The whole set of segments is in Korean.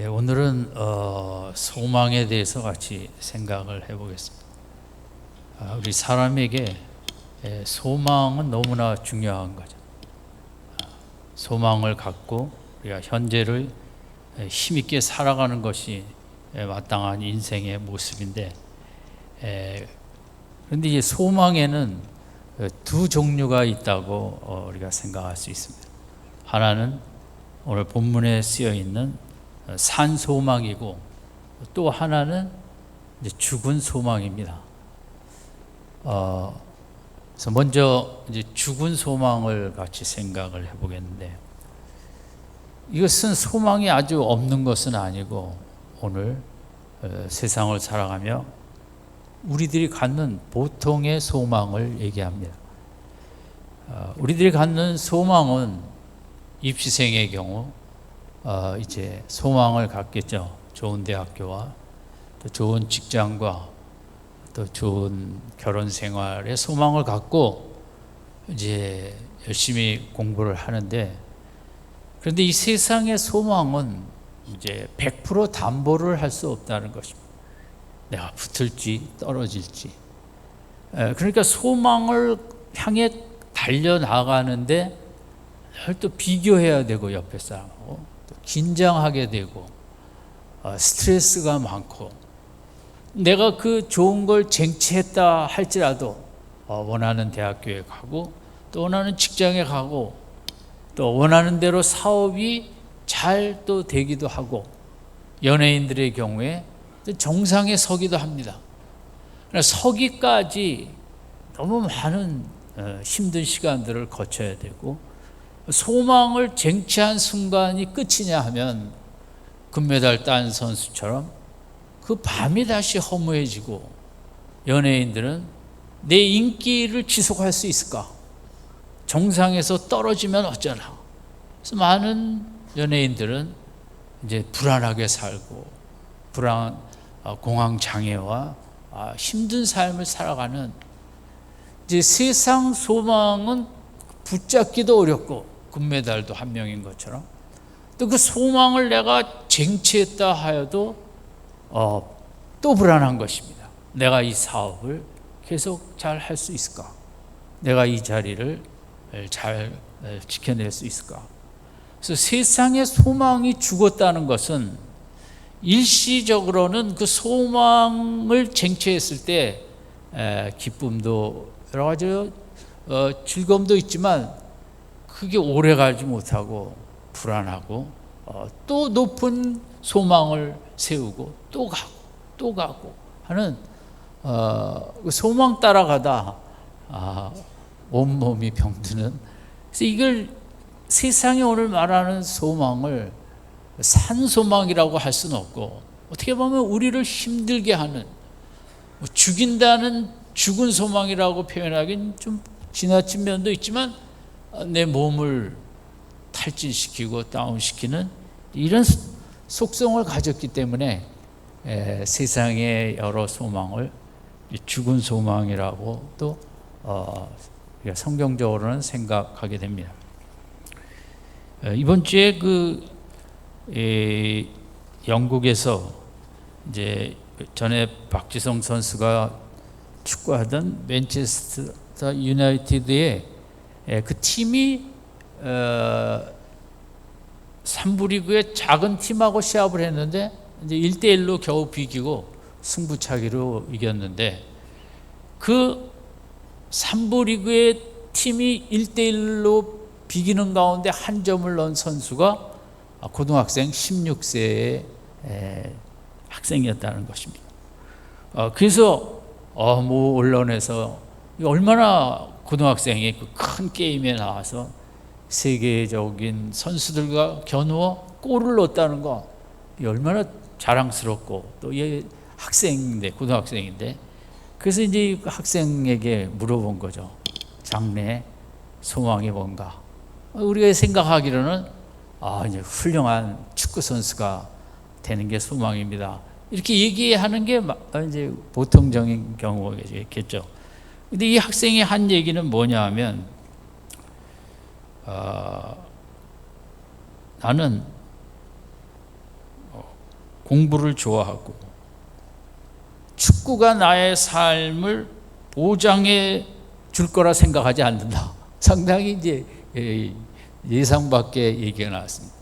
오늘은 소망에 대해서 같이 생각을 해보겠습니다. 우리 사람에게 소망은 너무나 중요한 거죠. 소망을 갖고 우리가 현재를 힘있게 살아가는 것이 마땅한 인생의 모습인데, 그런데 이 소망에는 두 종류가 있다고 우리가 생각할 수 있습니다. 하나는 오늘 본문에 쓰여 있는 산소망이고, 또 하나는 이제 죽은 소망입니다. 그래서 먼저 이제 죽은 소망을 같이 생각을 해보겠는데, 이것은 소망이 아주 없는 것은 아니고 오늘 세상을 살아가며 우리들이 갖는 보통의 소망을 얘기합니다. 우리들이 갖는 소망은 입시생의 경우 이제 소망을 갖겠죠. 좋은 대학교와 또 좋은 직장과 또 좋은 결혼 생활의 소망을 갖고 이제 열심히 공부를 하는데, 그런데 이 세상의 소망은 이제 100% 담보를 할 수 없다는 것입니다. 내가 붙을지 떨어질지. 그러니까 소망을 향해 달려나가는데 또 비교해야 되고, 옆에 사람하고 또 긴장하게 되고, 스트레스가 많고, 내가 그 좋은 걸 쟁취했다 할지라도 원하는 대학교에 가고 또 원하는 직장에 가고 또 원하는 대로 사업이 잘 또 되기도 하고, 연예인들의 경우에 정상에 서기도 합니다. 그러나 서기까지 너무 많은 힘든 시간들을 거쳐야 되고, 소망을 쟁취한 순간이 끝이냐 하면 금메달 딴 선수처럼 그 밤이 다시 허무해지고, 연예인들은 내 인기를 지속할 수 있을까? 정상에서 떨어지면 어쩌나? 그래서 많은 연예인들은 이제 불안하게 살고, 공황 장애와 힘든 삶을 살아가는, 이제 세상 소망은 붙잡기도 어렵고, 금메달도 한 명인 것처럼, 또 그 소망을 내가 쟁취했다 하여도 또 불안한 것입니다. 내가 이 사업을 계속 잘 할 수 있을까? 내가 이 자리를 잘 지켜낼 수 있을까? 그래서 세상의 소망이 죽었다는 것은 일시적으로는 그 소망을 쟁취했을 때 기쁨도 여러 가지 즐거움도 있지만 그게 오래 가지 못하고 불안하고, 또 높은 소망을 세우고 또 가고 하는 소망 따라가다 온몸이 병드는. 그래서 이걸 세상이 오늘 말하는 소망을 산소망이라고 할 수는 없고, 어떻게 보면 우리를 힘들게 하는, 죽인다는 죽은 소망이라고 표현하기는 좀 지나친 면도 있지만, 내 몸을 탈진시키고 다운시키는 이런 속성을 가졌기 때문에 세상의 여러 소망을 죽은 소망이라고 또 성경적으로는 생각하게 됩니다. 이번 주에 영국에서 이제 전에 박지성 선수가 축구하던 맨체스터 유나이티드의 그 팀이 3부 리그의 작은 팀하고 시합을 했는데 이제 1대1로 겨우 비기고 승부차기로 이겼는데, 그 3부 리그의 팀이 1대1로 비기는 가운데 한 점을 넣은 선수가 고등학생 16세의 학생이었다는 것입니다. 그래서 뭐 언론에서 얼마나 고등학생이 그 큰 게임에 나와서 세계적인 선수들과 겨누어 골을 넣었다는 거, 얼마나 자랑스럽고, 또 얘 학생인데, 고등학생인데, 그래서 이제 그 학생에게 물어본 거죠. 장래 소망이 뭔가? 우리가 생각하기로는 이제 훌륭한 축구 선수가 되는 게 소망입니다, 이렇게 얘기하는 게 이제 보통적인 경우겠죠. 근데 이 학생이 한 얘기는 뭐냐 하면, 나는 공부를 좋아하고 축구가 나의 삶을 보장해 줄 거라 생각하지 않는다. 상당히 이제 예상 밖의 얘기가 나왔습니다.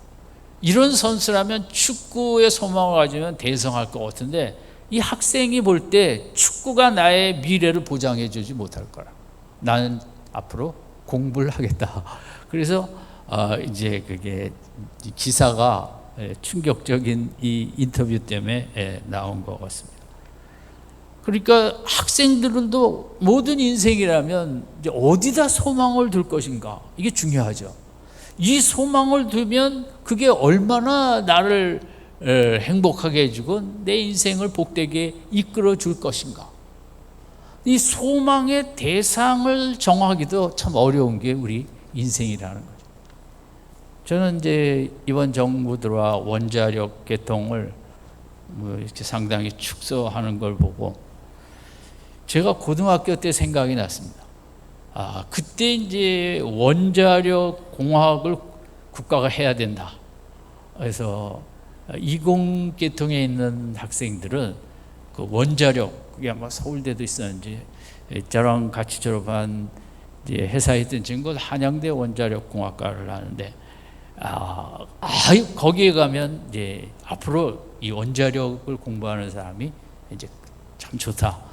이런 선수라면 축구에 소망을 가지면 대성할 것 같은데 이 학생이 볼 때 축구가 나의 미래를 보장해 주지 못할 거라. 나는 앞으로 공부를 하겠다. 그래서 이제 그게 기사가 충격적인 이 인터뷰 때문에 나온 것 같습니다. 그러니까 학생들도 모든 인생이라면 이제 어디다 소망을 둘 것인가, 이게 중요하죠. 이 소망을 두면 그게 얼마나 나를 행복하게 해주고 내 인생을 복되게 이끌어 줄 것인가. 이 소망의 대상을 정하기도 참 어려운 게 우리 인생이라는 거죠. 저는 이제 이번 정부 들어와 원자력 개통을 이렇게 상당히 축소하는 걸 보고 제가 고등학교 때 생각이 났습니다. 그때 이제 원자력 공학을 국가가 해야 된다. 그래서 이공계통에 있는 학생들은 그 원자력, 그게 아마 서울대도 있었는지, 저랑 같이 졸업한 이제 회사에 있던 친구는 한양대 원자력 공학과를 하는데, 거기에 가면 이제 앞으로 이 원자력을 공부하는 사람이 이제 참 좋다.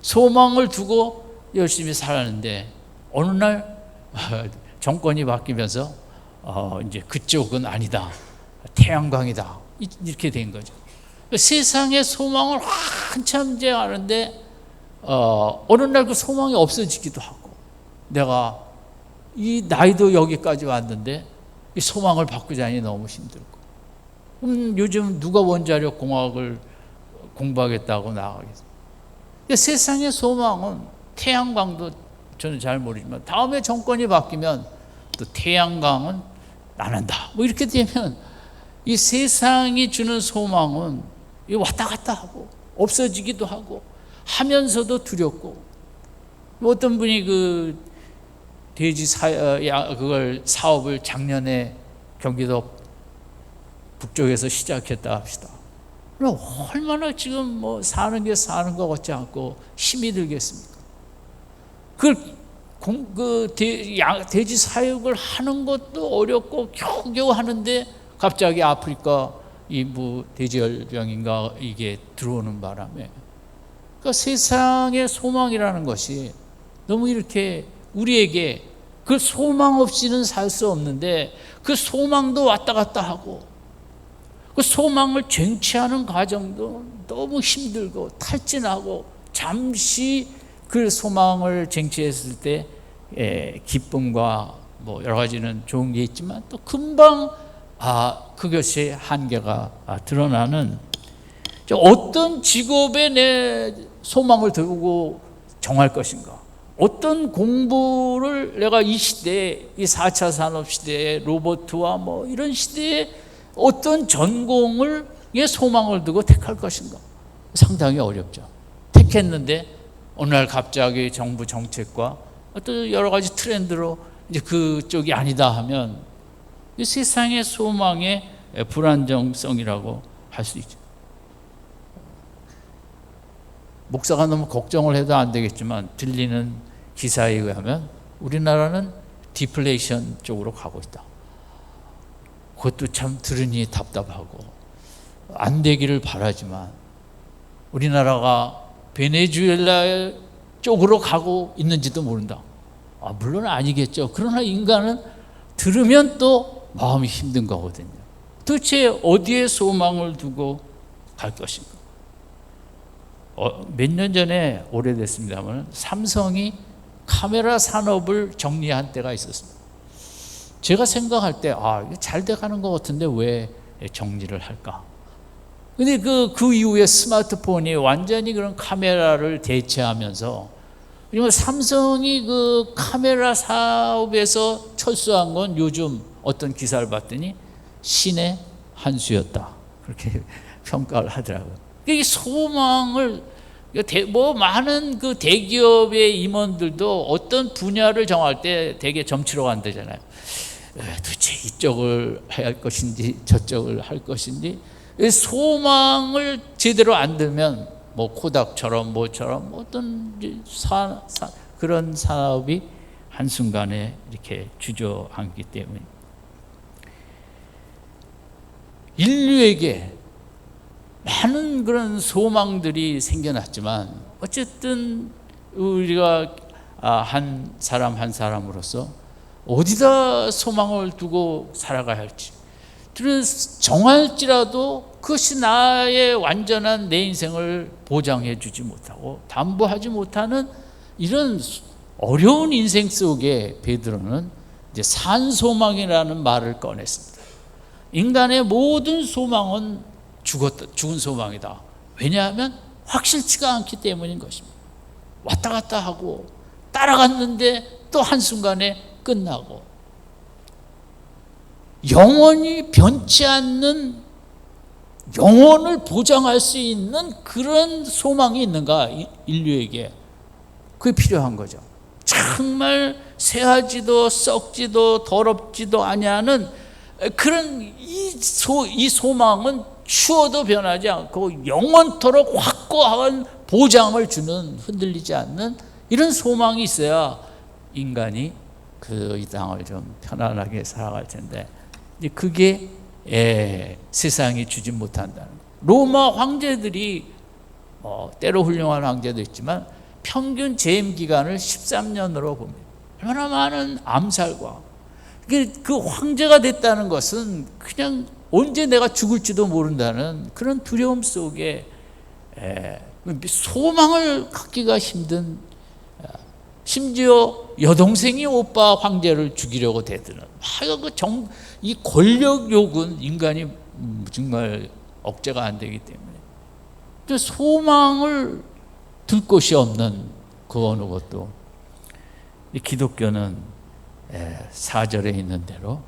소망을 두고 열심히 살았는데 어느 날 정권이 바뀌면서 이제 그쪽은 아니다, 태양광이다, 이렇게 된 거죠. 세상의 소망을 한참 이제 하는데 어느 날 그 소망이 없어지기도 하고, 내가 이 나이도 여기까지 왔는데 이 소망을 바꾸자니 너무 힘들고, 요즘 누가 원자력 공학을 공부하겠다고 나가겠어요? 세상의 소망은 태양광도 저는 잘 모르지만 다음에 정권이 바뀌면 또 태양광은 안 한다, 뭐 이렇게 되면 이 세상이 주는 소망은 왔다 갔다 하고 없어지기도 하고 하면서도 두렵고, 어떤 분이 그 돼지 그걸 사업을 작년에 경기도 북쪽에서 시작했다 합시다. 얼마나 지금 뭐 사는 것 같지 않고 힘이 들겠습니까? 돼지 사육을 하는 것도 어렵고 겨우겨우 하는데 갑자기 아프리카 이 돼지열병인가 이게 들어오는 바람에, 그러니까 세상의 소망이라는 것이 너무 이렇게 우리에게 그 소망 없이는 살 수 없는데, 그 소망도 왔다 갔다 하고 그 소망을 쟁취하는 과정도 너무 힘들고 탈진하고, 잠시 그 소망을 쟁취했을 때 기쁨과 뭐 여러 가지는 좋은 게 있지만 또 금방 그것이 한계가 드러나는, 어떤 직업에 내 소망을 두고 정할 것인가, 어떤 공부를 내가 이 시대에, 이 4차 산업 시대에 로봇과 뭐 이런 시대에 어떤 전공을 소망을 두고 택할 것인가, 상당히 어렵죠. 택했는데 어느 날 갑자기 정부 정책과 또 여러 가지 트렌드로 이제 그쪽이 아니다 하면 이 세상의 소망의 불안정성이라고 할 수 있죠. 목사가 너무 걱정을 해도 안 되겠지만 들리는 기사에 의하면 우리나라는 디플레이션 쪽으로 가고 있다. 그것도 참 들으니 답답하고 안 되기를 바라지만 우리나라가 베네수엘라 쪽으로 가고 있는지도 모른다. 물론 아니겠죠. 그러나 인간은 들으면 또 마음이 힘든 거거든요. 도대체 어디에 소망을 두고 갈 것인가? 몇 년 전에, 오래됐습니다만, 삼성이 카메라 산업을 정리한 때가 있었습니다. 제가 생각할 때 이거 잘 돼가는 것 같은데 왜 정리를 할까? 근데 그 이후에 스마트폰이 완전히 그런 카메라를 대체하면서, 그리고 삼성이 그 카메라 사업에서 철수한 건 요즘 어떤 기사를 봤더니 신의 한 수였다, 그렇게 평가를 하더라고요. 이 소망을, 많은 그 대기업의 임원들도 어떤 분야를 정할 때 되게 점치러 간다잖아요. 도대체 이쪽을 할 것인지 저쪽을 할 것인지, 소망을 제대로 안 들면 뭐 코닥처럼 뭐처럼 어떤 그런 산업이 한순간에 이렇게 주저앉기 때문에 인류에게 많은 그런 소망들이 생겨났지만 어쨌든 우리가 한 사람 한 사람으로서 어디다 소망을 두고 살아가야 할지 정할지라도 그것이 나의 완전한 내 인생을 보장해 주지 못하고 담보하지 못하는 이런 어려운 인생 속에 베드로는 이제 산소망이라는 말을 꺼냈습니다. 인간의 모든 소망은 죽은 소망이다. 왜냐하면 확실치가 않기 때문인 것입니다. 왔다 갔다 하고 따라갔는데 또 한순간에 끝나고 영원히 변치 않는 영혼을 보장할 수 있는 그런 소망이 있는가 인류에게 그게 필요한 거죠. 정말 새하지도 썩지도 더럽지도 아니하는 그런 이 소망은 추워도 변하지 않고 영원토록 확고한 보장을 주는 흔들리지 않는 이런 소망이 있어야 인간이 이 땅을 좀 편안하게 살아갈 텐데 그게 세상이 주지 못한다는 거예요. 로마 황제들이 때로 훌륭한 황제도 있지만 평균 재임 기간을 13년으로 봅니다. 얼마나 많은 암살과 그 황제가 됐다는 것은 그냥 언제 내가 죽을지도 모른다는 그런 두려움 속에 소망을 갖기가 힘든, 심지어 여동생이 오빠 황제를 죽이려고 대드는 이 권력욕은 인간이 정말 억제가 안 되기 때문에 소망을 둘 곳이 없는 그 어느 것도 기독교는 4절에 있는 대로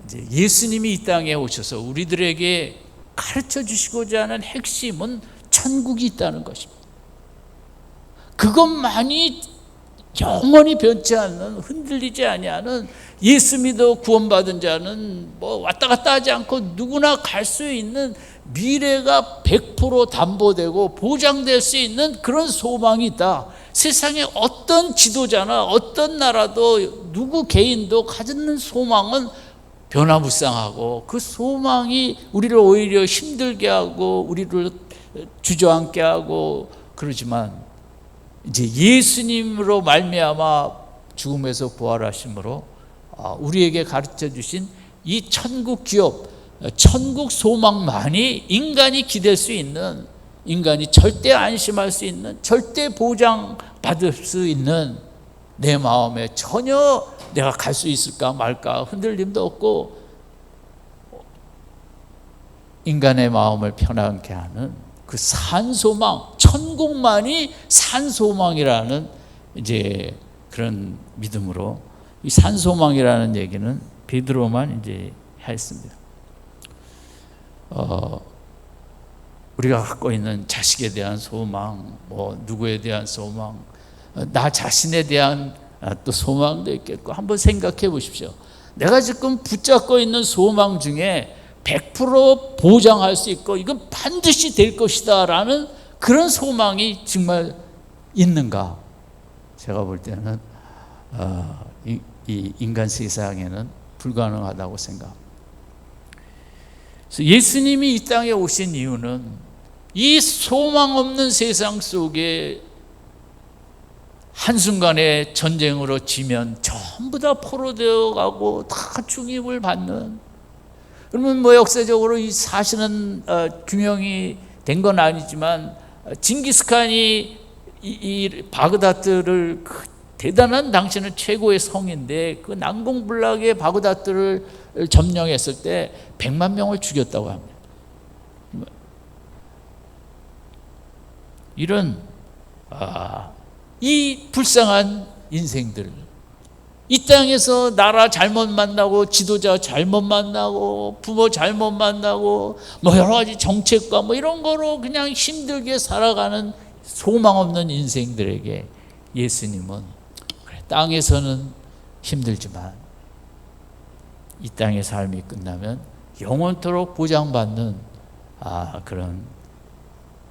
이제 예수님이 이 땅에 오셔서 우리들에게 가르쳐 주시고자 하는 핵심은 천국이 있다는 것입니다. 그것만이 영원히 변치 않는, 흔들리지 아니하는, 예수 믿어 구원받은 자는 뭐 왔다 갔다 하지 않고 누구나 갈 수 있는 미래가 100% 담보되고 보장될 수 있는 그런 소망이 있다. 세상에 어떤 지도자나 어떤 나라도 누구 개인도 가지는 소망은 변화무쌍하고 그 소망이 우리를 오히려 힘들게 하고 우리를 주저앉게 하고 그러지만 이제 예수님으로 말미암아 죽음에서 부활하심으로 우리에게 가르쳐 주신 이 천국 기업, 천국 소망만이 인간이 기댈 수 있는, 인간이 절대 안심할 수 있는, 절대 보장받을 수 있는, 내 마음에 전혀 내가 갈 수 있을까 말까 흔들림도 없고 인간의 마음을 편안케 하는 그 산소망, 천국만이 산소망이라는 이제 그런 믿음으로 이 산소망이라는 얘기는 베드로만 이제 했습니다. 우리가 갖고 있는 자식에 대한 소망, 뭐 누구에 대한 소망, 나 자신에 대한 또 소망도 있겠고 한번 생각해 보십시오. 내가 지금 붙잡고 있는 소망 중에 100% 보장할 수 있고 이건 반드시 될 것이다 라는 그런 소망이 정말 있는가? 제가 볼 때는 이 인간 세상에는 불가능하다고 생각합니다. 그래서 예수님이 이 땅에 오신 이유는 이 소망 없는 세상 속에 한순간에 전쟁으로 지면 전부 다 포로되어 가고 다 중입을 받는, 그러면 뭐 역사적으로 이 사실은 규명이 된 건 아니지만 징기스칸이 이 바그다드를 대단한 당시는 최고의 성인데 그 난공불락의 바그다드를 점령했을 때 100만 명을 죽였다고 합니다. 이런 이 불쌍한 인생들, 이 땅에서 나라 잘못 만나고 지도자 잘못 만나고 부모 잘못 만나고 뭐 여러 가지 정책과 뭐 이런 거로 그냥 힘들게 살아가는 소망 없는 인생들에게 예수님은 그래, 땅에서는 힘들지만 이 땅의 삶이 끝나면 영원토록 보장받는 그런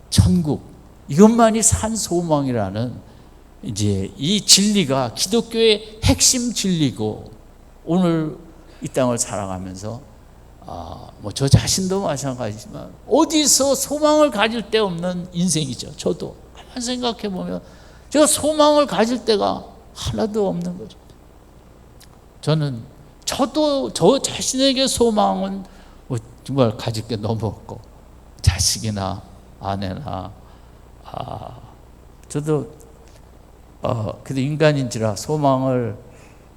천국, 이것만이 산 소망이라는 이제 이 진리가 기독교의 핵심 진리고, 오늘 이 땅을 살아가면서 뭐 저 자신도 마찬가지지만 어디서 소망을 가질 데 없는 인생이죠. 저도 한번 생각해 보면 제가 소망을 가질 데가 하나도 없는 거죠. 저도 저 자신에게 소망은 뭐 정말 가질 게 너무 없고, 자식이나 아내나 저도 그래도 인간인지라 소망을,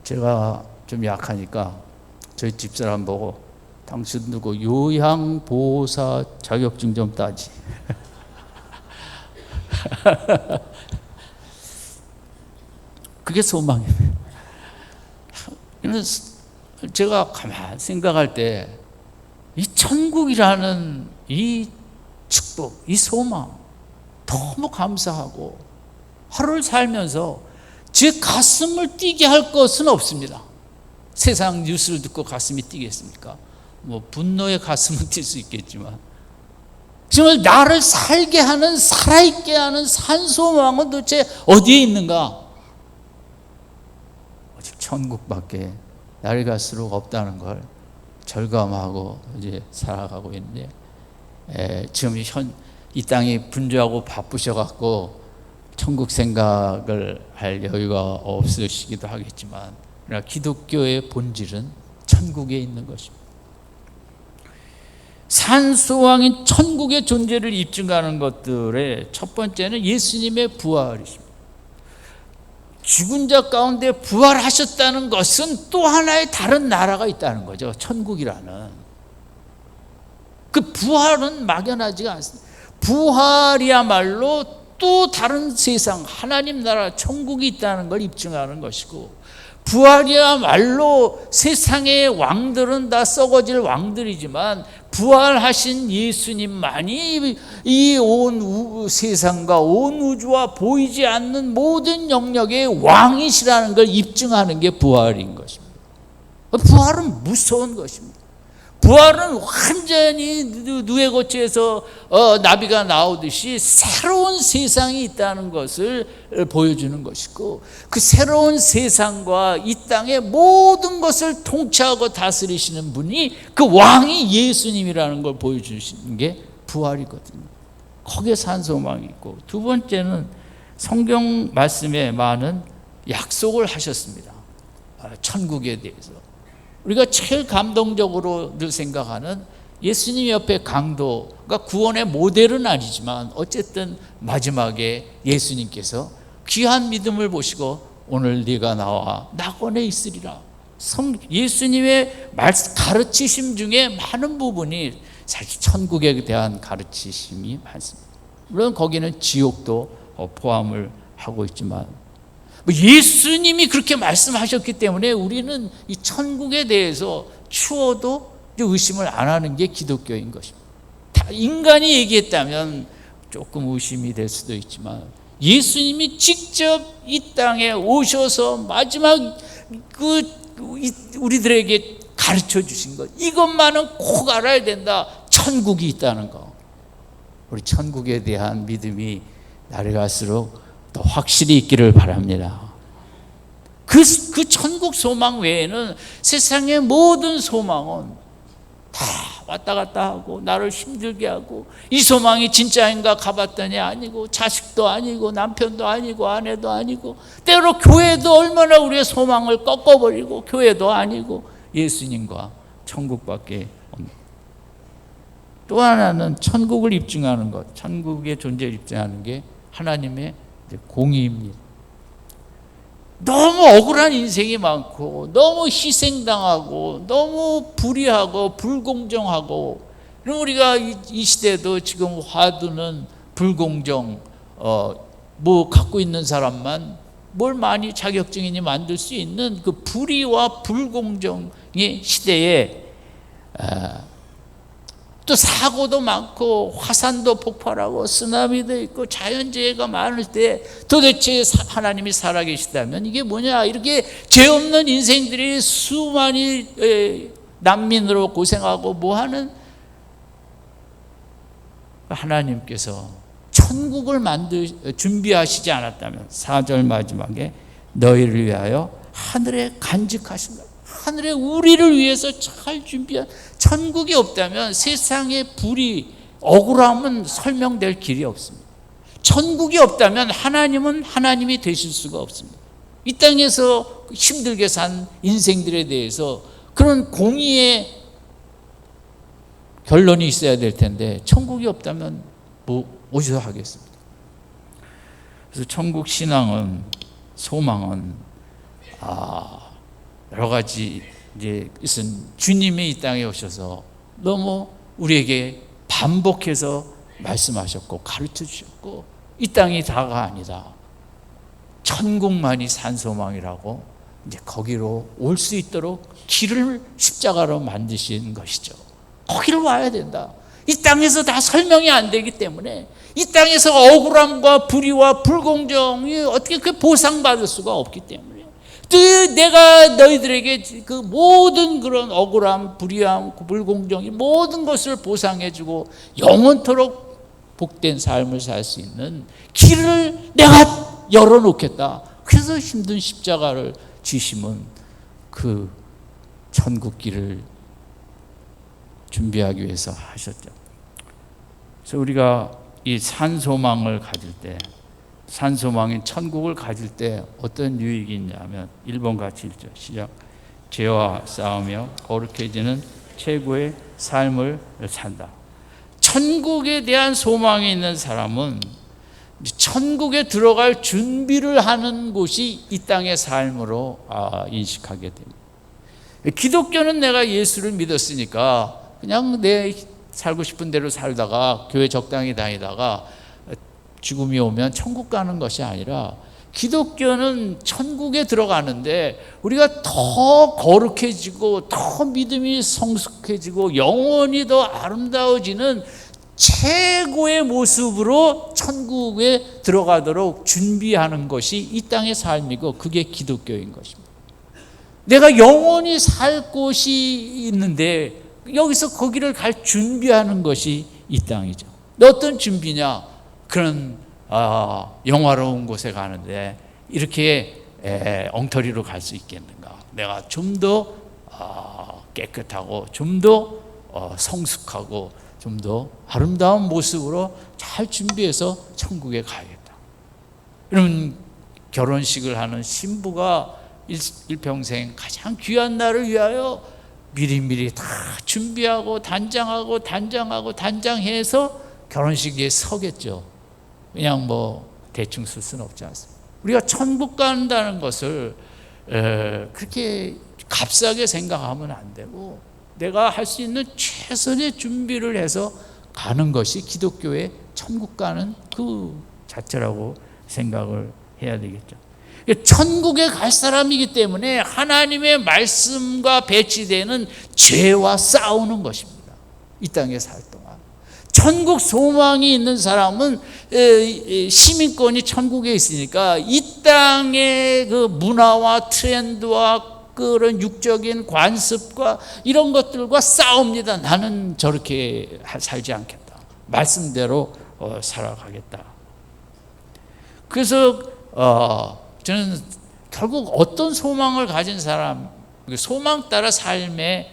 제가 좀 약하니까 저희 집사람 보고 당신 누구 요양보호사 자격증 좀 따지. 그게 소망이에요. 제가 가만히 생각할 때 이 천국이라는 이 축복, 이 소망 너무 감사하고, 하루를 살면서 제 가슴을 뛰게 할 것은 없습니다. 세상 뉴스를 듣고 가슴이 뛰겠습니까? 뭐 분노의 가슴은 뛸 수 있겠지만, 정말 나를 살게 하는, 살아있게 하는 산소망은 도대체 어디에 있는가? 오직 천국밖에 날이 갈수록 없다는 걸 절감하고 이제 살아가고 있는데, 지금 이 땅이 분주하고 바쁘셔갖고 천국 생각을 할 여유가 없으시기도 하겠지만, 그러나 기독교의 본질은 천국에 있는 것입니다. 산소왕인 천국의 존재를 입증하는 것들의 첫 번째는 예수님의 부활이십니다. 죽은 자 가운데 부활하셨다는 것은 또 하나의 다른 나라가 있다는 거죠. 천국이라는. 그 부활은 막연하지가 않습니다. 부활이야말로 또 다른 세상, 하나님 나라 천국이 있다는 걸 입증하는 것이고, 부활이야말로 세상의 왕들은 다 썩어질 왕들이지만 부활하신 예수님만이 이 온 세상과 온 우주와 보이지 않는 모든 영역의 왕이시라는 걸 입증하는 게 부활인 것입니다. 부활은 무서운 것입니다. 부활은 완전히 누에 고치에서 나비가 나오듯이 새로운 세상이 있다는 것을 보여주는 것이고, 그 새로운 세상과 이 땅의 모든 것을 통치하고 다스리시는 분이, 그 왕이 예수님이라는 걸 보여주시는 게 부활이거든요. 거기에 산소망이 있고, 두 번째는 성경 말씀에 많은 약속을 하셨습니다. 천국에 대해서. 우리가 제일 감동적으로 늘 생각하는 예수님 옆에 강도가 구원의 모델은 아니지만, 어쨌든 마지막에 예수님께서 귀한 믿음을 보시고 오늘 네가 나와 낙원에 있으리라. 예수님의 가르치심 중에 많은 부분이 사실 천국에 대한 가르치심이 많습니다. 물론 거기는 지옥도 포함을 하고 있지만, 예수님이 그렇게 말씀하셨기 때문에 우리는 이 천국에 대해서 추워도 의심을 안 하는 게 기독교인 것입니다. 인간이 얘기했다면 조금 의심이 될 수도 있지만, 예수님이 직접 이 땅에 오셔서 마지막 우리들에게 가르쳐 주신 것, 이것만은 꼭 알아야 된다. 천국이 있다는 거. 우리 천국에 대한 믿음이 날이 갈수록 더 확실히 있기를 바랍니다. 그 천국 소망 외에는 세상의 모든 소망은 다 왔다 갔다 하고 나를 힘들게 하고, 이 소망이 진짜인가 가봤더니 아니고, 자식도 아니고, 남편도 아니고, 아내도 아니고, 때로 교회도 얼마나 우리의 소망을 꺾어버리고, 교회도 아니고 예수님과 천국밖에 없는. 또 하나는 천국을 입증하는 것, 천국의 존재를 입증하는 게 하나님의 공의입니다. 너무 억울한 인생이 많고, 너무 희생당하고, 너무 불의하고 불공정하고, 그럼 우리가 이 시대도 지금 화두는 불공정, 뭐 갖고 있는 사람만 뭘 많이 자격증인이 만들 수 있는 그 불의와 불공정의 시대에 또 사고도 많고 화산도 폭발하고 쓰나미도 있고 자연재해가 많을 때 도대체 하나님이 살아계시다면 이게 뭐냐, 이렇게 죄 없는 인생들이 수많이 난민으로 고생하고 뭐하는, 하나님께서 천국을 준비하시지 않았다면 4절 마지막에 너희를 위하여 하늘에 간직하신 것, 하늘에 우리를 위해서 잘 준비한 천국이 없다면 세상의 불이 억울함은 설명될 길이 없습니다. 천국이 없다면 하나님은 하나님이 되실 수가 없습니다. 이 땅에서 힘들게 산 인생들에 대해서 그런 공의의 결론이 있어야 될 텐데 천국이 없다면 어디서 하겠습니까? 그래서 천국 신앙은, 소망은 여러 가지 이것은 주님이 이 땅에 오셔서 너무 우리에게 반복해서 말씀하셨고 가르쳐 주셨고, 이 땅이 다가 아니다, 천국만이 산소망이라고 이제 거기로 올 수 있도록 길을 십자가로 만드신 것이죠. 거기를 와야 된다. 이 땅에서 다 설명이 안 되기 때문에, 이 땅에서 억울함과 불의와 불공정이 어떻게 그 보상받을 수가 없기 때문에, 내가 너희들에게 그 모든 그런 억울함, 불의함, 불공정이 모든 것을 보상해주고 영원토록 복된 삶을 살 수 있는 길을 내가 열어놓겠다. 그래서 힘든 십자가를 지심은 그 천국 길을 준비하기 위해서 하셨죠. 그래서 우리가 이 산소망을 가질 때, 산소망인 천국을 가질 때 어떤 유익이 있냐면 1번 같이 읽죠. 시작. 죄와 싸우며 거룩해지는 최고의 삶을 산다. 천국에 대한 소망이 있는 사람은 천국에 들어갈 준비를 하는 곳이 이 땅의 삶으로 인식하게 됩니다. 기독교는 내가 예수를 믿었으니까 그냥 내 살고 싶은 대로 살다가 교회 적당히 다니다가 죽음이 오면 천국 가는 것이 아니라, 기독교는 천국에 들어가는데 우리가 더 거룩해지고 더 믿음이 성숙해지고 영원히 더 아름다워지는 최고의 모습으로 천국에 들어가도록 준비하는 것이 이 땅의 삶이고, 그게 기독교인 것입니다. 내가 영원히 살 곳이 있는데 여기서 거기를 갈 준비하는 것이 이 땅이죠. 어떤 준비냐? 그런 영화로운 곳에 가는데 이렇게 엉터리로 갈 수 있겠는가? 내가 좀 더 깨끗하고 좀 더 성숙하고 좀 더 아름다운 모습으로 잘 준비해서 천국에 가야겠다. 그러면 결혼식을 하는 신부가 일평생 가장 귀한 날을 위하여 미리미리 다 준비하고 단장해서 결혼식에 서겠죠. 그냥 대충 쓸 수는 없지 않습니까? 우리가 천국 간다는 것을 그렇게 값싸게 생각하면 안 되고, 내가 할 수 있는 최선의 준비를 해서 가는 것이 기독교의 천국 가는 그 자체라고 생각을 해야 되겠죠. 천국에 갈 사람이기 때문에 하나님의 말씀과 배치되는 죄와 싸우는 것입니다. 이 땅에 살 동안. 천국 소망이 있는 사람은 시민권이 천국에 있으니까 이 땅의 그 문화와 트렌드와 그런 육적인 관습과 이런 것들과 싸웁니다. 나는 저렇게 살지 않겠다. 말씀대로 살아가겠다. 그래서 저는 결국 어떤 소망을 가진 사람, 소망 따라 삶의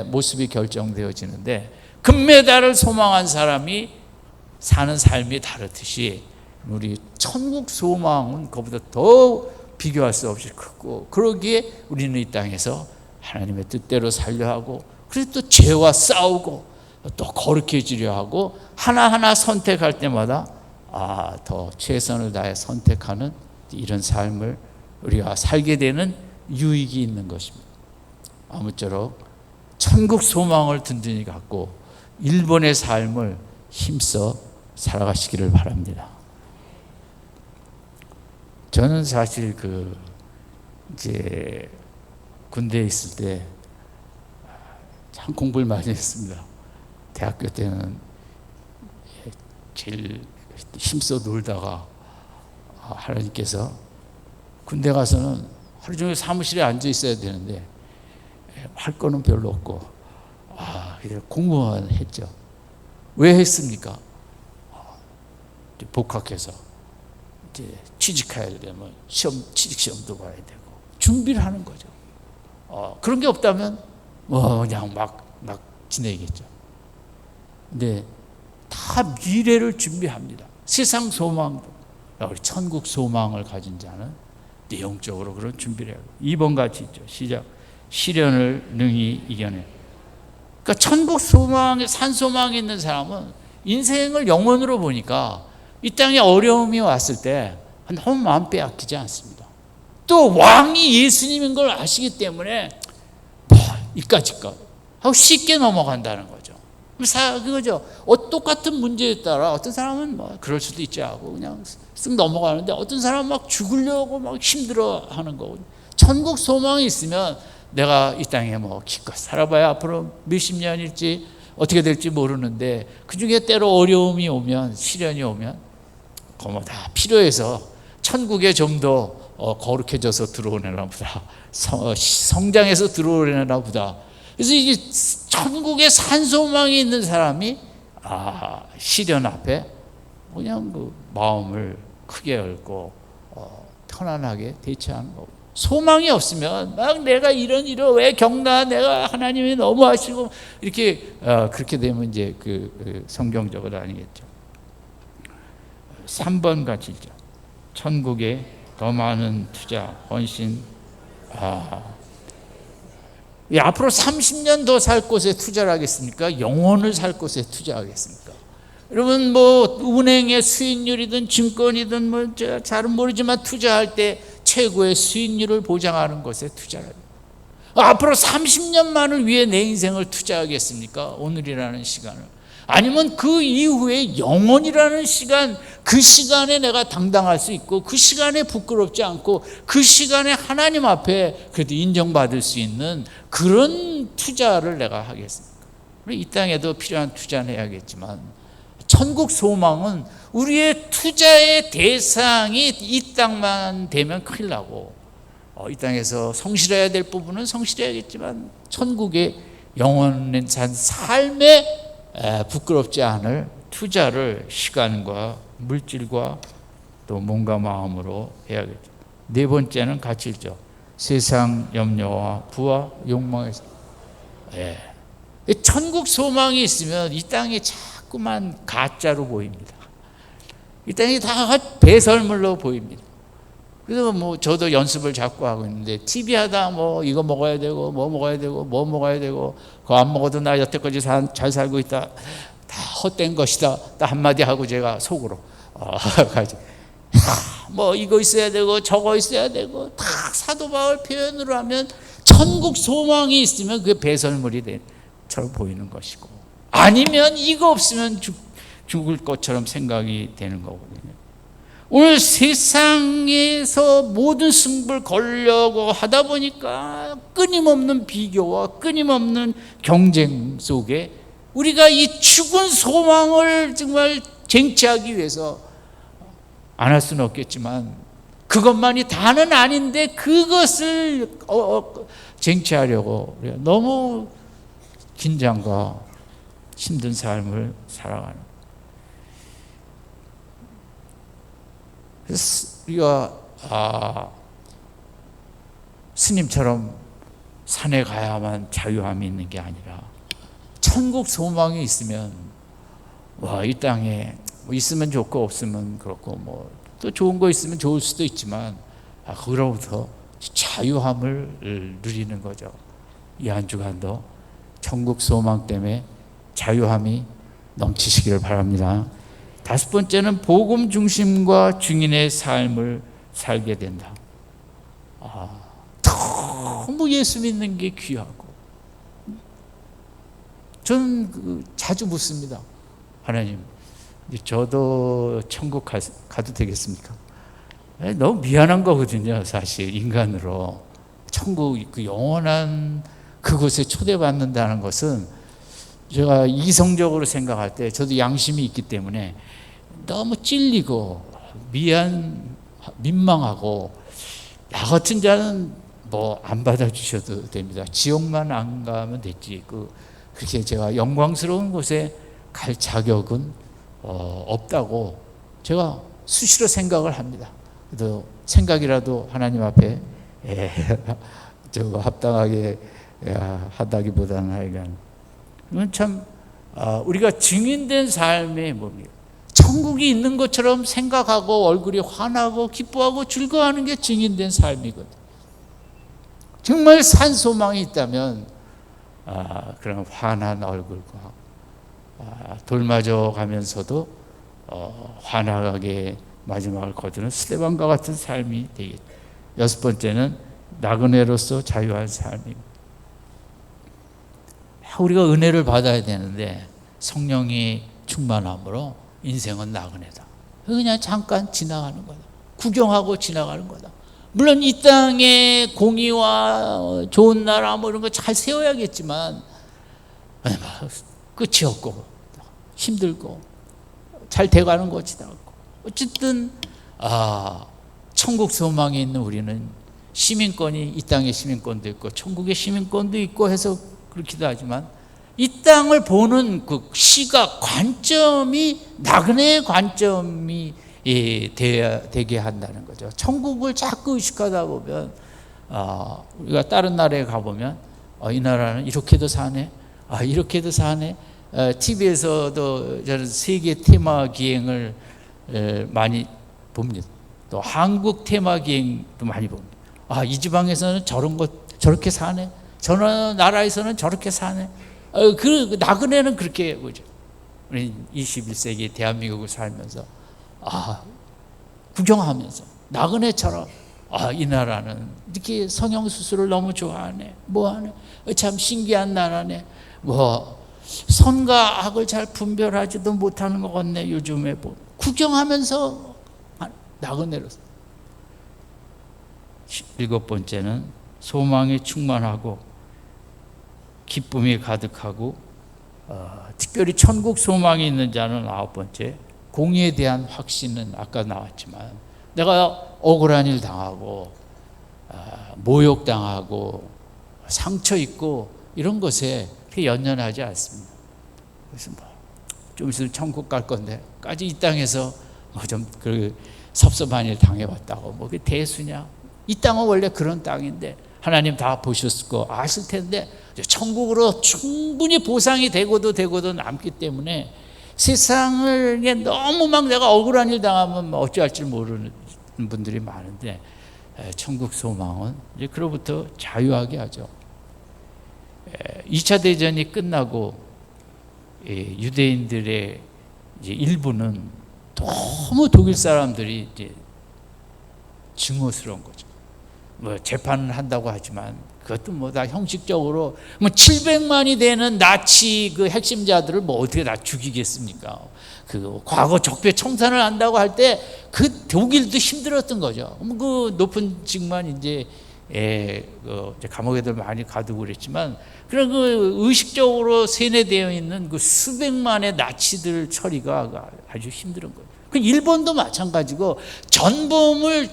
모습이 결정되어지는데, 금메달을 소망한 사람이 사는 삶이 다르듯이 우리 천국 소망은 그보다 더 비교할 수 없이 크고, 그러기에 우리는 이 땅에서 하나님의 뜻대로 살려 하고, 그래서 또 죄와 싸우고 또 거룩해지려 하고, 하나하나 선택할 때마다 더 최선을 다해 선택하는 이런 삶을 우리가 살게 되는 유익이 있는 것입니다. 아무쪼록 천국 소망을 든든히 갖고 일본의 삶을 힘써 살아가시기를 바랍니다. 저는 사실 이제 군대에 있을 때 참 공부를 많이 했습니다. 대학교 때는 제일 힘써 놀다가 하나님께서 군대 가서는 하루 종일 사무실에 앉아 있어야 되는데 할 거는 별로 없고 그냥 공부만 했죠. 왜 했습니까? 복학해서 이제 취직해야 되면 취직 시험도 봐야 되고 준비를 하는 거죠. 그런 게 없다면 그냥 막 지내겠죠. 근데 다 미래를 준비합니다. 세상 소망도 우리 천국 소망을 가진 자는 내용적으로 그런 준비를 해요. 2번 같이 있죠. 시작. 시련을 능히 이겨내. 그러니까 천국 소망에 산소망이 있는 사람은 인생을 영원으로 보니까 이 땅에 어려움이 왔을 때 너무 마음 빼앗기지 않습니다. 또 왕이 예수님인 걸 아시기 때문에 이까짓것 하고 쉽게 넘어간다는 거죠. 그거죠. 똑같은 문제에 따라 어떤 사람은 그럴 수도 있지 하고 그냥 쓱 넘어가는데 어떤 사람은 막 죽으려고 막 힘들어하는 거고. 천국 소망이 있으면 내가 이 땅에 기껏 살아봐야 앞으로 몇십 년일지 어떻게 될지 모르는데 그 중에 때로 어려움이 오면 시련이 오면 그거 다 필요해서 천국에 좀 더 거룩해져서 들어오려나 보다. 성장해서 들어오려나 보다. 그래서 이게 천국에 산소망이 있는 사람이 시련 앞에 그냥 그 마음을 크게 열고 편안하게 대처하는 거고. 소망이 없으면 막 내가 이런 왜 겪나 내가 하나님이 너무하시고 이렇게 그렇게 되면 이제 그 성경적으로 아니겠죠. 3번 같이 있죠. 천국에 더 많은 투자, 헌신. 앞으로 30년 더 살 곳에 투자를 하겠습니까? 영혼을 살 곳에 투자하겠습니까? 여러분 은행의 수익률이든 증권이든 잘은 모르지만 투자할 때 최고의 수익률을 보장하는 것에 투자를 합니다. 앞으로 30년만을 위해 내 인생을 투자하겠습니까? 오늘이라는 시간을. 아니면 그 이후에 영원이라는 시간, 그 시간에 내가 당당할 수 있고 그 시간에 부끄럽지 않고 그 시간에 하나님 앞에 그래도 인정받을 수 있는 그런 투자를 내가 하겠습니까? 이 땅에도 필요한 투자는 해야겠지만 천국 소망은 우리의 투자의 대상이 이 땅만 되면 큰일 나고 이 땅에서 성실해야 될 부분은 성실해야겠지만 천국의 영원한 삶에 부끄럽지 않을 투자를 시간과 물질과 또 몸과 마음으로 해야겠죠. 네 번째는 같이 있죠. 세상 염려와 부와 욕망에서. 천국 소망이 있으면 이 땅이 자꾸만 가짜로 보입니다. 이 땅이 다 배설물로 보입니다. 그래서 저도 연습을 자꾸 하고 있는데 TV 하다 이거 먹어야 되고 뭐 먹어야 되고 뭐 먹어야 되고 그거 안 먹어도 나 여태까지 잘 살고 있다. 다 헛된 것이다. 딱 한마디 하고 제가 속으로 가지. 이거 있어야 되고 저거 있어야 되고 다 사도 바울 표현으로 하면 천국 소망이 있으면 그게 배설물이 처럼 보이는 것이고 아니면 이거 없으면 죽을 것처럼 생각이 되는 거거든요. 오늘 세상에서 모든 승부를 걸려고 하다 보니까 끊임없는 비교와 끊임없는 경쟁 속에 우리가 이 죽은 소망을 정말 쟁취하기 위해서 안 할 수는 없겠지만 그것만이 다는 아닌데 그것을 쟁취하려고 우리가 너무 긴장과 힘든 삶을 살아가는. 그래서 우리가 스님처럼 산에 가야만 자유함이 있는 게 아니라 천국 소망이 있으면 이 땅에 있으면 좋고 없으면 그렇고 또 좋은 거 있으면 좋을 수도 있지만 그로부터 자유함을 누리는 거죠. 이 한 주간도 천국 소망 때문에 자유함이 넘치시기를 바랍니다. 5번째는 복음 중심과 증인의 삶을 살게 된다. 너무 예수 믿는 게 귀하고 저는 자주 묻습니다. 하나님, 저도 천국 가도 되겠습니까? 너무 미안한 거거든요. 사실 인간으로 천국 그 영원한 그곳에 초대받는다는 것은 제가 이성적으로 생각할 때 저도 양심이 있기 때문에 너무 찔리고 민망하고 나 같은 자는 안 받아주셔도 됩니다. 지옥만 안 가면 됐지. 그렇게 제가 영광스러운 곳에 갈 자격은 없다고 제가 수시로 생각을 합니다. 그래도 생각이라도 하나님 앞에 합당하게 하다기보다는 하여간 이건 참 우리가 증인된 삶의 뭡니까? 천국이 있는 것처럼 생각하고 얼굴이 환하고 기뻐하고 즐거워하는 게 증인된 삶이거든. 정말 산 소망이 있다면 그런 환한 얼굴과 돌맞아 가면서도 환하게 마지막을 거두는 스데반과 같은 삶이 되겠다. 여섯 번째는 나그네로서 자유한 삶입니다. 우리가 은혜를 받아야 되는데 성령이 충만함으로 인생은 나그네다. 그냥 잠깐 지나가는 거다. 구경하고 지나가는 거다. 물론 이 땅에 공의와 좋은 나라 뭐 이런 거 잘 세워야겠지만 끝이 없고 힘들고 잘 돼가는 거 지나가고 어쨌든 천국 소망에 있는 우리는 시민권이 이 땅의 시민권도 있고 천국의 시민권도 있고 해서 그렇기도 하지만 이 땅을 보는 그 시각 관점이 나그네의 관점이 되게 한다는 거죠. 천국을 자꾸 의식하다 보면 우리가 다른 나라에 가보면 이 나라는 이렇게도 사네, 이렇게도 사네. TV에서도 저는 세계 테마 기행을 많이 봅니다. 또 한국 테마 기행도 많이 봅니다. 이 지방에서는 저런 것 저렇게 사네, 저 나라에서는 저렇게 사네. 그 나그네는 그렇게 보죠. 우리 21세기 대한민국을 살면서 구경하면서 나그네처럼 이 나라는 이렇게 성형수술을 너무 좋아하네, 뭐하네, 참 신기한 나라네, 뭐 선과 악을 잘 분별하지도 못하는 것 같네. 요즘에 뭐 구경하면서 나그네로서. 일곱 번째는 소망이 충만하고 기쁨이 가득하고 특별히 천국 소망이 있는 자는 아홉 번째, 공의에 대한 확신은 아까 나왔지만 내가 억울한 일 당하고 모욕당하고 상처 있고 이런 것에 연연하지 않습니다. 그래서 좀 있으면 천국 갈 건데 까지 이 땅에서 좀 그 섭섭한 일 당해왔다고 뭐 그게 대수냐? 이 땅은 원래 그런 땅인데 하나님 다 보셨을 거 아실 텐데 천국으로 충분히 보상이 되고도 남기 때문에 세상을 너무 막 내가 억울한 일 당하면 어찌할 줄 모르는 분들이 많은데 천국 소망은 이제 그로부터 자유하게 하죠. 2차 대전이 끝나고 유대인들의 이제 일부는 너무 독일 사람들이 이제 증오스러운 거죠. 뭐 재판을 한다고 하지만 그것도 뭐 다 형식적으로 뭐 700만이 되는 나치 그 핵심자들을 뭐 어떻게 다 죽이겠습니까? 그 과거 적폐 청산을 한다고 할 때 그 독일도 힘들었던 거죠. 그 높은 직만 이제 감옥에들 많이 가두고 그랬지만 그런 그 의식적으로 세뇌되어 있는 그 수백만의 나치들 처리가 아주 힘든 거예요. 그 일본도 마찬가지고 전범을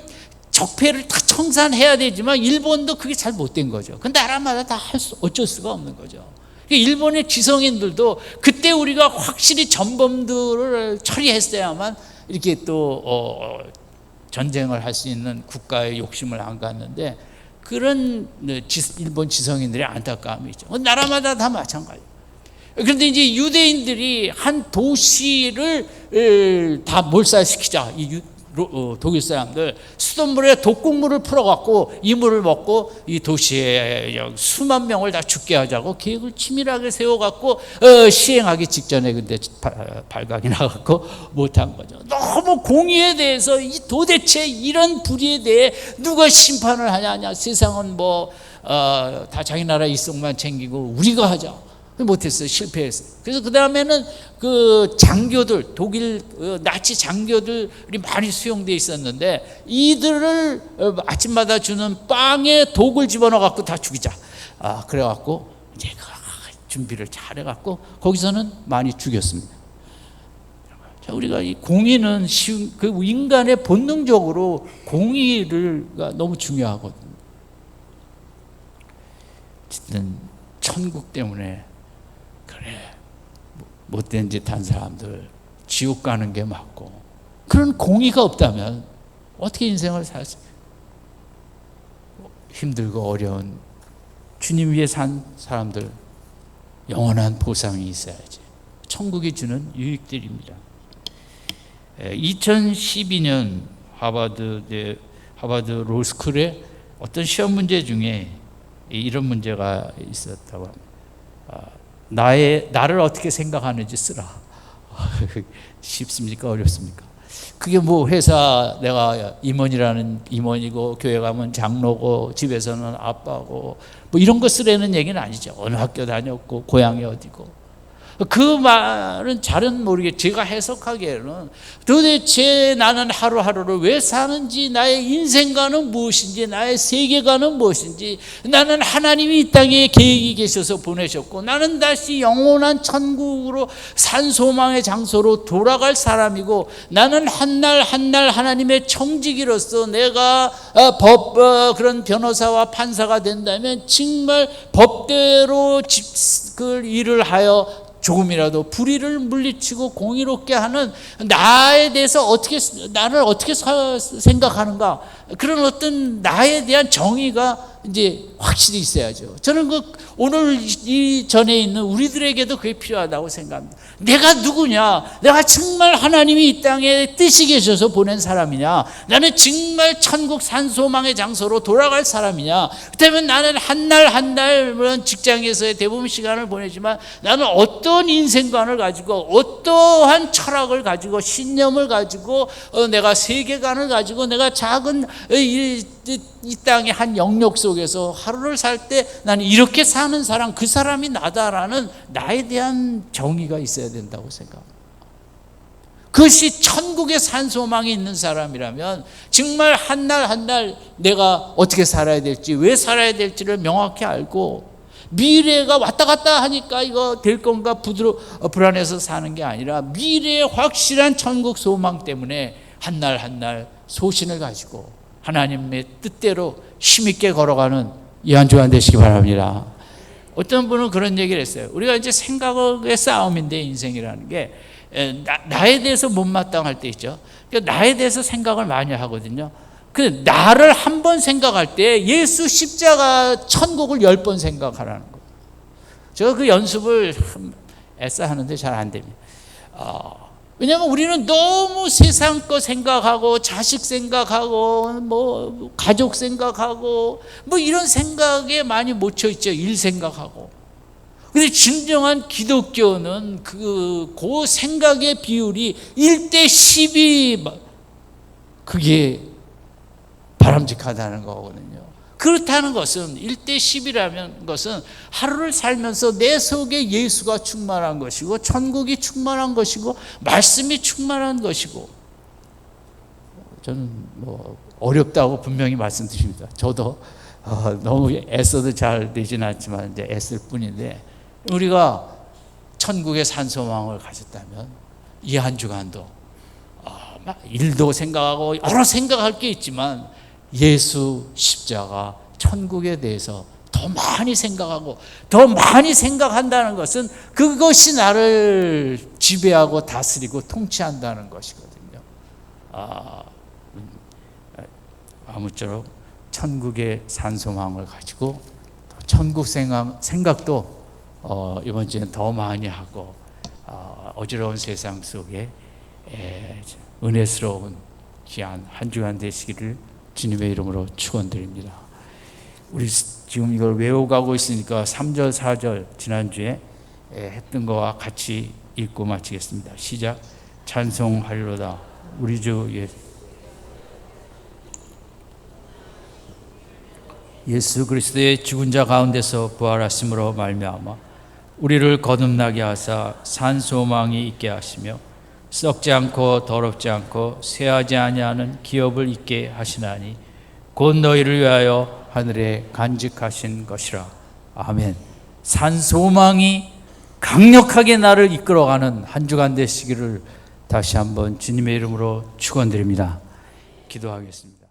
적폐를 다 청산해야 되지만 일본도 그게 잘 못된 거죠. 그 나라마다 다 어쩔 수가 없는 거죠. 일본의 지성인들도 그때 우리가 확실히 전범들을 처리했어야만 이렇게 또 전쟁을 할 수 있는 국가의 욕심을 안 갖는데 그런 일본 지성인들의 안타까움이 있죠. 나라마다 다 마찬가지예요. 그런데 이제 유대인들이 한 도시를 다 몰살시키자. 독일 사람들 수돗물에 독극물을 풀어갖고 이 물을 먹고 이 도시에 수만 명을 다 죽게 하자고 계획을 치밀하게 세워갖고 시행하기 직전에 근데 발각이 나갖고 못한 거죠. 너무 공의에 대해서 도대체 이런 불의에 대해 누가 심판을 하냐. 세상은 뭐 다 자기 나라 이성만 챙기고 우리가 하자. 못했어요. 실패했어요. 그래서 그 다음에는 그 장교들, 독일 나치 장교들이 많이 수용되어 있었는데 이들을 아침마다 주는 빵에 독을 집어넣어 갖고 다 죽이자. 그래갖고 이제 준비를 잘 해갖고 거기서는 많이 죽였습니다. 자, 우리가 이 공의는 그 인간의 본능적으로 공의가 너무 중요하거든요. 어쨌든 천국 때문에 그래 못된 짓 한 사람들 지옥 가는 게 맞고 그런 공의가 없다면 어떻게 인생을 살 수? 힘들고 어려운 주님 위해 산 사람들 영원한 보상이 있어야지. 천국이 주는 유익들입니다. 2012년 하버드 로스쿨에 어떤 시험 문제 중에 이런 문제가 있었다고 합니다. 나를 어떻게 생각하는지 쓰라. 쉽습니까? 어렵습니까? 그게 뭐 회사 내가 임원이고 교회 가면 장로고 집에서는 아빠고 뭐 이런 거 쓰라는 얘기는 아니죠. 어느 학교 다녔고 고향이 어디고. 그 말은 잘은 모르겠. 제가 해석하기에는 도대체 나는 하루하루를 왜 사는지, 나의 인생관은 무엇인지, 나의 세계관은 무엇인지, 나는 하나님이 이 땅에 계획이 계셔서 보내셨고 나는 다시 영원한 천국으로 산소망의 장소로 돌아갈 사람이고, 나는 한날 한날 하나님의 청지기로서 내가 그런 변호사와 판사가 된다면 정말 법대로 그 일을 하여 조금이라도 불의를 물리치고 공의롭게 하는 나에 대해서 나를 어떻게 생각하는가, 그런 어떤 나에 대한 정의가 이제 확실히 있어야죠. 저는 오늘 이 전에 있는 우리들에게도 그게 필요하다고 생각합니다. 내가 누구냐? 내가 정말 하나님이 이 땅에 뜻이 계셔서 보낸 사람이냐? 나는 정말 천국 산소망의 장소로 돌아갈 사람이냐? 그렇다면 나는 한날 물론 직장에서의 대부분 시간을 보내지만 나는 어떤 인생관을 가지고 어떠한 철학을 가지고 신념을 가지고 내가 세계관을 가지고 내가 작은 이 땅의 한 영역 속에서 하루를 살 때 나는 이렇게 사는 사람, 그 사람이 나다라는 나에 대한 정의가 있어야 된다고 생각합니다. 그것이 천국의 산소망이 있는 사람이라면 정말 한날 내가 어떻게 살아야 될지, 왜 살아야 될지를 명확히 알고, 미래가 왔다 갔다 하니까 이거 될 건가 불안해서 사는 게 아니라 미래의 확실한 천국 소망 때문에 한날 소신을 가지고 하나님의 뜻대로 힘있게 걸어가는 이 한 주간 되시기 바랍니다. 어떤 분은 그런 얘기를 했어요. 우리가 이제 생각의 싸움인데, 인생이라는 게 나에 대해서 못마땅할 때 있죠. 나에 대해서 생각을 많이 하거든요. 나를 한 번 생각할 때 예수 십자가 천국을 10번 생각하라는 거예요. 제가 그 연습을 애써 하는데 잘 안 됩니다. 왜냐하면 우리는 너무 세상 거 생각하고 자식 생각하고 뭐 가족 생각하고 뭐 이런 생각에 많이 묻혀 있죠. 일 생각하고. 근데 진정한 기독교는 그 생각의 비율이 1:10이 그게 바람직하다는 거거든요. 그렇다는 것은 1:10이라는 것은 하루를 살면서 내 속에 예수가 충만한 것이고 천국이 충만한 것이고 말씀이 충만한 것이고. 저는 뭐 어렵다고 분명히 말씀드립니다. 저도 너무 애써도 잘 되지는 않지만 이제 애쓸 뿐인데, 우리가 천국의 산소망을 가졌다면 이 한 주간도 일도 생각하고 여러 생각할 게 있지만 예수 십자가 천국에 대해서 더 많이 생각하고 더 많이 생각한다는 것은 그것이 나를 지배하고 다스리고 통치한다는 것이거든요. 아무쪼록 천국의 산소망을 가지고 천국 생각도 이번 주에는 더 많이 하고 어지러운 세상 속에 은혜스러운 귀한 한 주간 되시기를 주님의 이름으로 축원드립니다. 우리 지금 이걸 외워가고 있으니까 3절 4절 지난주에 했던 거와 같이 읽고 마치겠습니다. 시작. 찬송하리로다 우리 주 예수 그리스도의 죽은 자 가운데서 부활하심으로 말미암아 우리를 거듭나게 하사 산 소망이 있게 하시며 썩지 않고 더럽지 않고 쇠하지 아니하는 기업을 있게 하시나니 곧 너희를 위하여 하늘에 간직하신 것이라. 아멘. 산 소망이 강력하게 나를 이끌어가는 한 주간 되시기를 다시 한번 주님의 이름으로 축원드립니다. 기도하겠습니다.